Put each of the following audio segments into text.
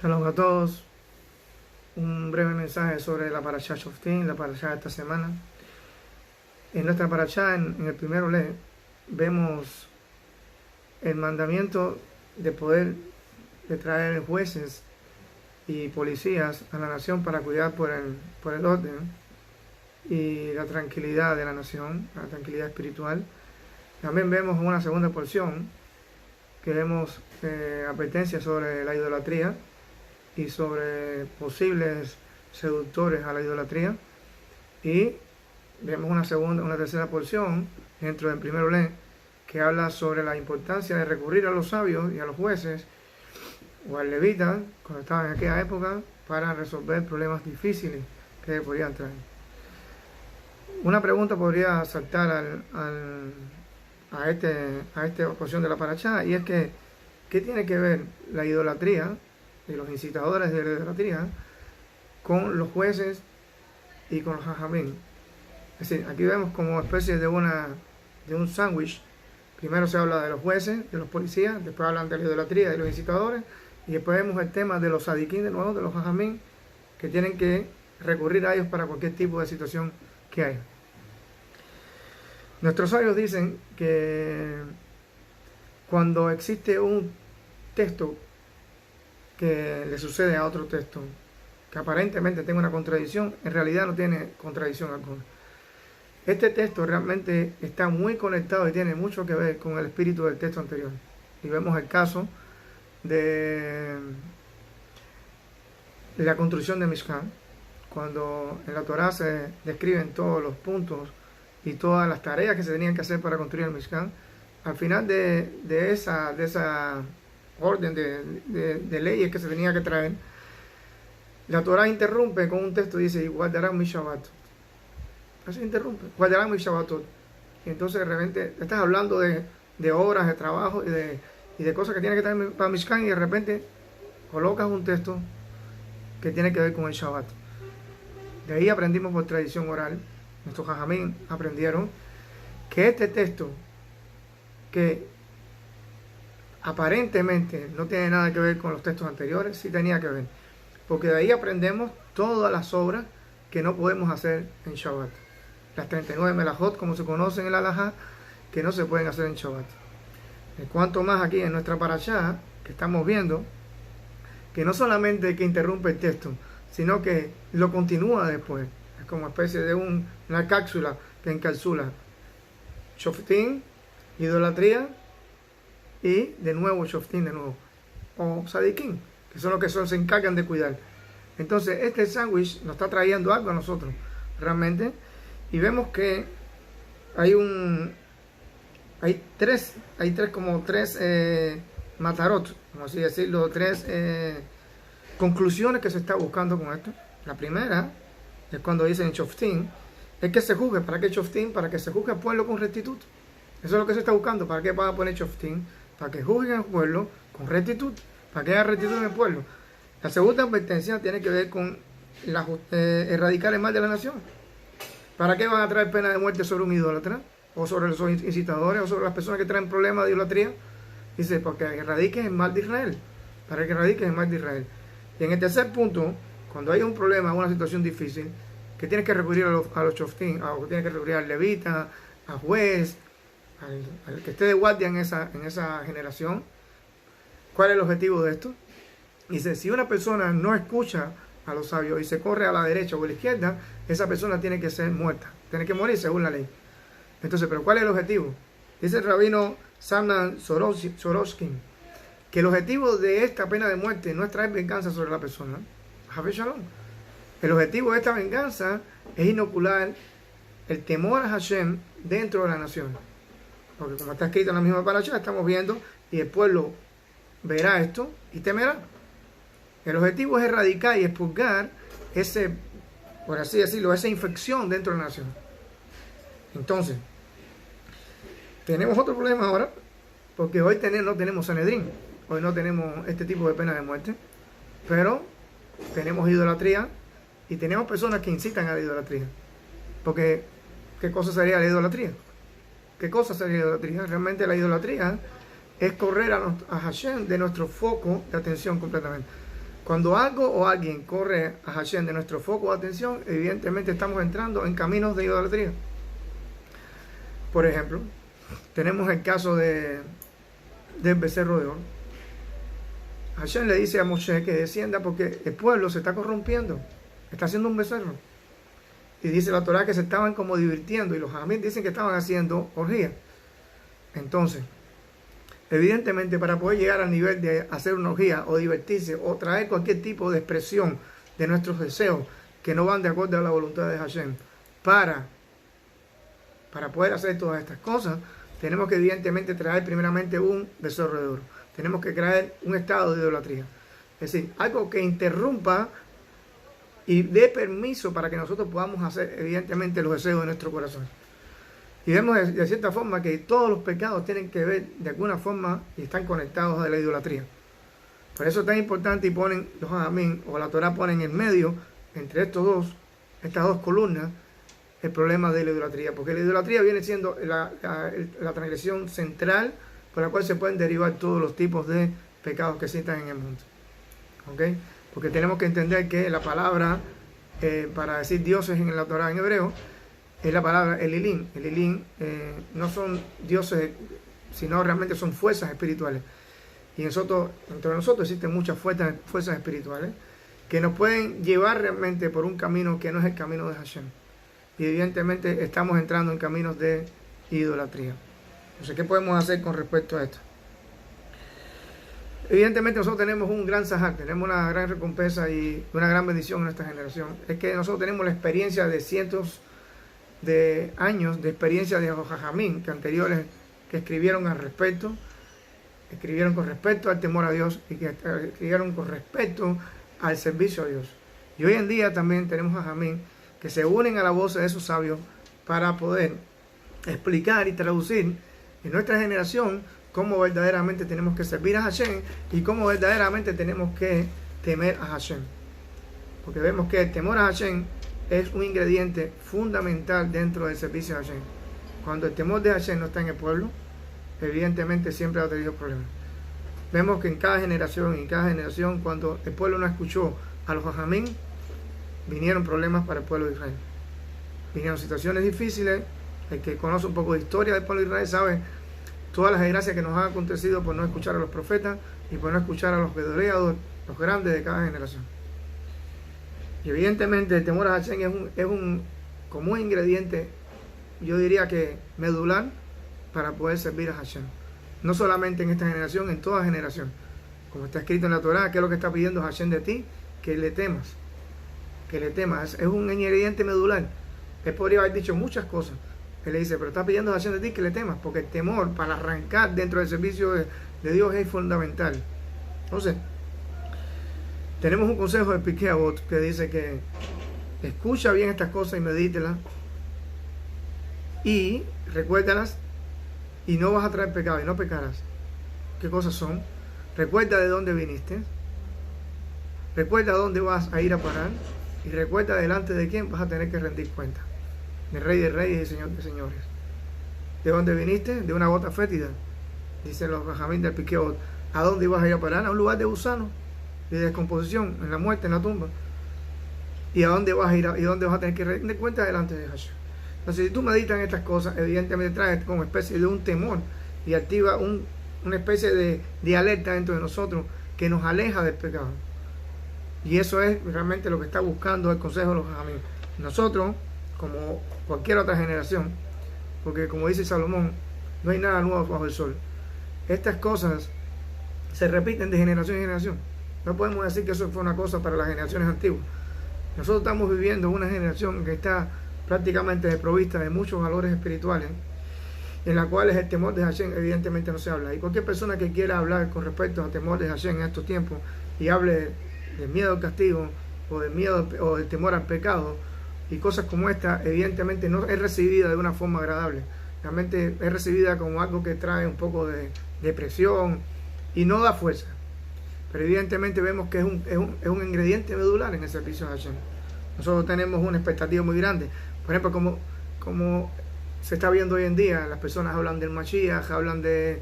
Shalom a todos. Un breve mensaje sobre la parashá Shoftim, la parashá de esta semana. En nuestra parashá, en el primero vemos el mandamiento de poder de traer jueces y policías a la nación para cuidar por el orden y la tranquilidad de la nación, la tranquilidad espiritual. También vemos una segunda porción que vemos advertencias sobre la idolatría y sobre posibles seductores a la idolatría, y vemos una tercera porción dentro del primero que habla sobre la importancia de recurrir a los sabios y a los jueces o al levita cuando estaban en aquella época para resolver problemas difíciles que podían traer. Una pregunta podría saltar a esta porción de la parashá, y es que ¿qué tiene que ver la idolatría y los incitadores de la idolatría con los jueces y con los jajamín? Es decir, aquí vemos como especie de un sándwich. Primero se habla de los jueces, de los policías, después hablan de la idolatría, de los incitadores, y después vemos el tema de los sadiquín, de nuevo, de los jajamín, que tienen que recurrir a ellos para cualquier tipo de situación que haya. Nuestros sabios dicen que cuando existe un texto que le sucede a otro texto que aparentemente tenga una contradicción, en realidad no tiene contradicción alguna. Este texto realmente está muy conectado y tiene mucho que ver con el espíritu del texto anterior. Y vemos el caso de la construcción de Mishkan, cuando en la Torá se describen todos los puntos y todas las tareas que se tenían que hacer para construir el Mishkan. Al final de esa orden de leyes que se tenía que traer, la Torá interrumpe con un texto y dice: y guardarán mi Shabbat. Así interrumpe: guardarán mi Shabbatot. Y entonces de repente estás hablando de horas de trabajo y de cosas que tiene que traer para Mishkan, y de repente colocas un texto que tiene que ver con el Shabbat. De ahí aprendimos por tradición oral, nuestros jajamín aprendieron que este texto, que aparentemente no tiene nada que ver con los textos anteriores, sí tenía que ver, porque de ahí aprendemos todas las obras que no podemos hacer en Shabbat. Las 39 melajot, como se conocen en el halajá, que no se pueden hacer en Shabbat. Cuanto más aquí en nuestra parashá, que estamos viendo, que no solamente que interrumpe el texto, sino que lo continúa después. Es como especie de una cápsula que encapsula Shoftim, idolatría, y de nuevo Shoftim de nuevo, o Sadiquín, que son los que se encargan de cuidar. Entonces este sándwich nos está trayendo algo a nosotros realmente, y vemos que hay tres matarot, como así decirlo, tres conclusiones que se está buscando con esto. La primera es cuando dicen Shoftim, es que se juzgue. ¿Para qué Shoftim? Para que se juzgue al pueblo con rectitud. Eso es lo que se está buscando. ¿Para qué van a poner Shoftim? Para que juzguen al pueblo con rectitud, para que haya rectitud en el pueblo. La segunda advertencia tiene que ver con erradicar el mal de la nación. ¿Para qué van a traer pena de muerte sobre un idólatra, o sobre los incitadores, o sobre las personas que traen problemas de idolatría? Dice: porque erradiquen el mal de Israel. Para que erradiquen el mal de Israel. Y en el tercer punto, cuando hay un problema, una situación difícil, que tienes que recurrir a los shoftim, o tienes que recurrir al levita, al juez, al que esté de guardia en esa generación. ¿Cuál es el objetivo de esto? Dice: si una persona no escucha a los sabios y se corre a la derecha o a la izquierda, esa persona tiene que ser muerta, tiene que morir según la ley. Entonces, ¿pero cuál es el objetivo? Dice el rabino Samnan Soroskin que el objetivo de esta pena de muerte no es traer venganza sobre la persona. Javé Shalom. El objetivo de esta venganza es inocular el temor a Hashem dentro de la nación. Porque como está escrito en la misma parashá, estamos viendo, y el pueblo verá esto y temerá. El objetivo es erradicar y expurgar por así decirlo, esa infección dentro de la nación. Entonces, tenemos otro problema ahora, porque hoy no tenemos Sanedrín, hoy no tenemos este tipo de pena de muerte, pero tenemos idolatría y tenemos personas que incitan a la idolatría. Porque, ¿qué cosa sería la idolatría? ¿Qué cosa sería la idolatría? Realmente la idolatría es correr a Hashem de nuestro foco de atención completamente. Cuando algo o alguien corre a Hashem de nuestro foco de atención, evidentemente estamos entrando en caminos de idolatría. Por ejemplo, tenemos el caso del becerro de oro. Hashem le dice a Moshe que descienda porque el pueblo se está corrompiendo, está haciendo un becerro. Y dice la Torá que se estaban como divirtiendo, y los jajamim dicen que estaban haciendo orgía. Entonces, evidentemente, para poder llegar al nivel de hacer una orgía o divertirse o traer cualquier tipo de expresión de nuestros deseos que no van de acuerdo a la voluntad de Hashem, para poder hacer todas estas cosas, tenemos que evidentemente traer primeramente un becerro de oro. Tenemos que traer un estado de idolatría. Es decir, algo que interrumpa y dé permiso para que nosotros podamos hacer evidentemente los deseos de nuestro corazón. Y vemos de cierta forma que todos los pecados tienen que ver de alguna forma y están conectados a la idolatría. Por eso es tan importante, y ponen los jajamim o la Torá ponen en medio, entre estas dos columnas, el problema de la idolatría. Porque la idolatría viene siendo la transgresión central por la cual se pueden derivar todos los tipos de pecados que existan en el mundo. ¿Ok? Porque tenemos que entender que la palabra para decir dioses en la Torá en hebreo es la palabra Elilim. Elilim no son dioses, sino realmente son fuerzas espirituales. Y entre nosotros existen muchas fuerzas espirituales que nos pueden llevar realmente por un camino que no es el camino de Hashem. Y evidentemente estamos entrando en caminos de idolatría. Entonces, ¿qué podemos hacer con respecto a esto? Evidentemente nosotros tenemos un gran sahar, tenemos una gran recompensa y una gran bendición en nuestra generación. Es que nosotros tenemos la experiencia de cientos de años de experiencia de los jajamim que anteriores que escribieron al respecto, escribieron con respecto al temor a Dios y que escribieron con respecto al servicio a Dios. Y hoy en día también tenemos jajamim que se unen a la voz de esos sabios para poder explicar y traducir en nuestra generación cómo verdaderamente tenemos que servir a Hashem y cómo verdaderamente tenemos que temer a Hashem. Porque vemos que el temor a Hashem es un ingrediente fundamental dentro del servicio a Hashem. Cuando el temor de Hashem no está en el pueblo, evidentemente siempre ha tenido problemas. Vemos que en cada generación, cuando el pueblo no escuchó a los jajamim, vinieron problemas para el pueblo de Israel. Vinieron situaciones difíciles. El que conoce un poco de historia del pueblo de Israel sabe todas las desgracias que nos han acontecido por no escuchar a los profetas y por no escuchar a los vedoreados, los grandes de cada generación. Y evidentemente el temor a Hashem es un común ingrediente, yo diría que medular, para poder servir a Hashem. No solamente en esta generación, en toda generación. Como está escrito en la Torá, ¿qué es lo que está pidiendo Hashem de ti? Que le temas. Que le temas. Es un ingrediente medular. Él podría haber dicho muchas cosas. Él le dice, pero está pidiendo Hashem de ti que le temas, porque el temor para arrancar dentro del servicio de Dios es fundamental. Entonces, tenemos un consejo de Pirkei Avot que dice que escucha bien estas cosas y medítelas y recuérdalas y no vas a traer pecado y no pecarás. ¿Qué cosas son? Recuerda de dónde viniste, recuerda dónde vas a ir a parar y recuerda delante de quién vas a tener que rendir cuenta. De Rey de Reyes y Señor de Señores. ¿De dónde viniste? De una gota fétida, dicen los jajamim del Pirkei Avot. ¿A dónde ibas a ir a parar? A un lugar de gusano, de descomposición, en la muerte, en la tumba. ¿Y a dónde vas a ir? ¿Y dónde vas a tener que rendir cuenta delante de Hashem? Entonces, si tú meditas en estas cosas, evidentemente trae como especie de un temor y activa una especie de alerta dentro de nosotros que nos aleja del pecado. Y eso es realmente lo que está buscando el consejo de los jajamim. Nosotros, como cualquier otra generación, porque como dice Salomón, no hay nada nuevo bajo el sol. Estas cosas se repiten de generación en generación. No podemos decir que eso fue una cosa para las generaciones antiguas. Nosotros estamos viviendo una generación que está prácticamente desprovista de muchos valores espirituales, en la cual el temor de Hashem evidentemente no se habla. Y cualquier persona que quiera hablar con respecto al temor de Hashem en estos tiempos y hable del miedo al castigo o del miedo o del temor al pecado y cosas como esta, evidentemente no es recibida de una forma agradable. Realmente es recibida como algo que trae un poco de depresión y no da fuerza. Pero evidentemente vemos que es un ingrediente medular en el servicio a Hashem. Nosotros tenemos una expectativa muy grande. Por ejemplo, como se está viendo hoy en día, las personas hablan del Mashiach, hablan de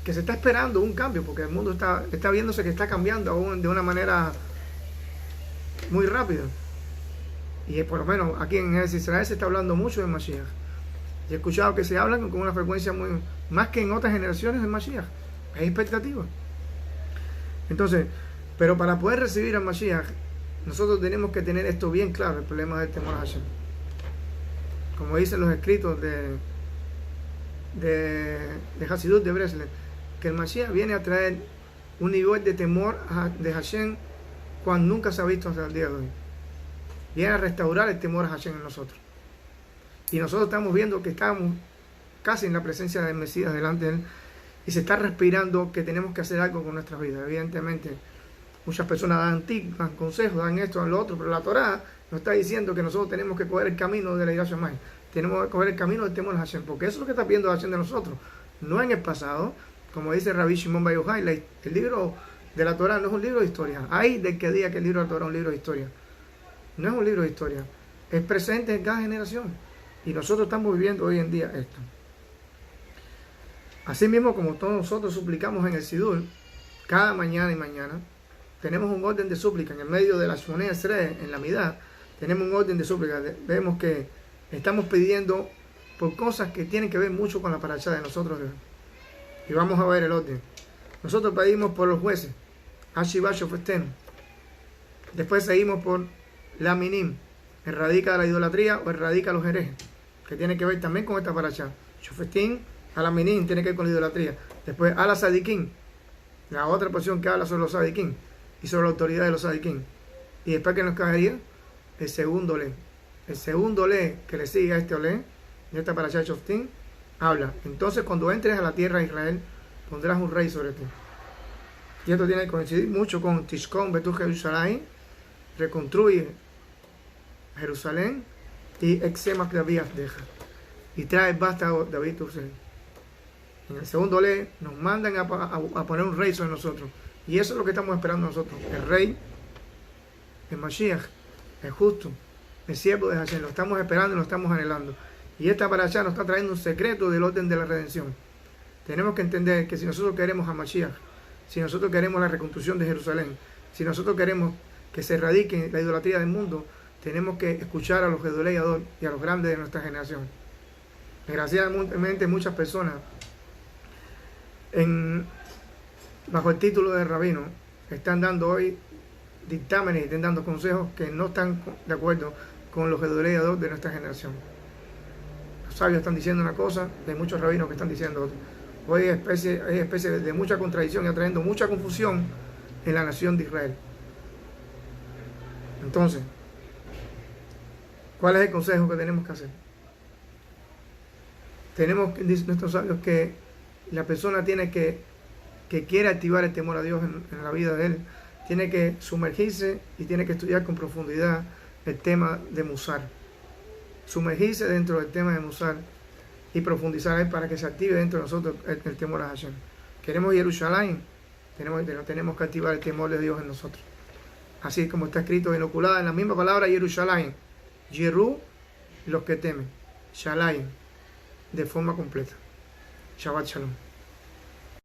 que se está esperando un cambio, porque el mundo está viéndose que está cambiando aún de una manera muy rápida. Y por lo menos aquí en Israel se está hablando mucho de Mashiach. Y he escuchado que se habla con una frecuencia más que en otras generaciones de Mashiach. Hay expectativa. Entonces, pero para poder recibir al Mashiach, nosotros tenemos que tener esto bien claro, el problema del temor a Hashem. Como dicen los escritos de Hasidut de Breslev, que el Mashiach viene a traer un nivel de temor de Hashem cuando nunca se ha visto hasta el día de hoy. Viene a restaurar el temor a Hashem en nosotros. Y nosotros estamos viendo que estamos casi en la presencia del Mesías delante de él, y se está respirando que tenemos que hacer algo con nuestras vidas. Evidentemente, muchas personas dan consejos, dan esto, dan lo otro, pero la Torá nos está diciendo que nosotros tenemos que coger el camino de la Yirah Shamayim. Tenemos que coger el camino del temor a Hashem, porque eso es lo que está viendo Hashem de nosotros. No en el pasado, como dice Rabbi Shimon Bar Yochai, el libro de la Torá no es un libro de historia. Hay del que diga que el libro de la Torá es un libro de historia. No es un libro de historia, es presente en cada generación. Y nosotros estamos viviendo hoy en día esto. Asimismo, como todos nosotros suplicamos en el Sidur, cada mañana y mañana, tenemos un orden de súplica. En el medio de la Shmoneh Esrei, en la Midá, tenemos un orden de súplica. Vemos que estamos pidiendo por cosas que tienen que ver mucho con la parashá de nosotros. Y vamos a ver el orden. Nosotros pedimos por los jueces, Ashiva Shofetem. Después seguimos por la Minim, erradica la idolatría o erradica los herejes, que tiene que ver también con esta parashá. Shofetim, a la Minim, tiene que ver con la idolatría. Después a la Sadikim, la otra porción que habla sobre los Sadikim y sobre la autoridad de los Sadikim. Y después que nos caería el segundo olé. El segundo olé que le sigue a este olé, de esta parashá Shoftim, habla: entonces cuando entres a la tierra de Israel, pondrás un rey sobre ti. Y esto tiene que coincidir mucho con Tishkon Betu Jerusalén, reconstruye Jerusalén, y Exemak David deja, y trae basta David Tursel. En el segundo ley nos mandan a poner un rey sobre nosotros, y eso es lo que estamos esperando nosotros: el rey, el Mashiach, el justo, el siervo de Hashem. Lo estamos esperando y lo estamos anhelando. Y esta parashá nos está trayendo un secreto del orden de la redención. Tenemos que entender que si nosotros queremos a Mashiach, si nosotros queremos la reconstrucción de Jerusalén, si nosotros queremos que se erradique la idolatría del mundo, tenemos que escuchar a los Gedolei Hador y a los grandes de nuestra generación. Desgraciadamente muchas personas, bajo el título de rabino, están dando hoy dictámenes y están dando consejos que no están de acuerdo con los Gedolei Hador de nuestra generación. Los sabios están diciendo una cosa, hay muchos rabinos que están diciendo otra. Hoy hay especie de mucha contradicción y atrayendo mucha confusión en la nación de Israel. Entonces, ¿cuál es el consejo que tenemos que hacer? Tenemos, dicen nuestros sabios, que la persona tiene que quiere activar el temor a Dios en la vida de él, tiene que sumergirse y tiene que estudiar con profundidad el tema de Musar. Sumergirse dentro del tema de Musar y profundizar para que se active dentro de nosotros el temor a Hashem. Queremos Jerusalén, tenemos que activar el temor de Dios en nosotros. Así como está escrito, inoculada en la misma palabra Jerusalén, Yeru, los que temen, Shalayim, de forma completa. Shabbat Shalom.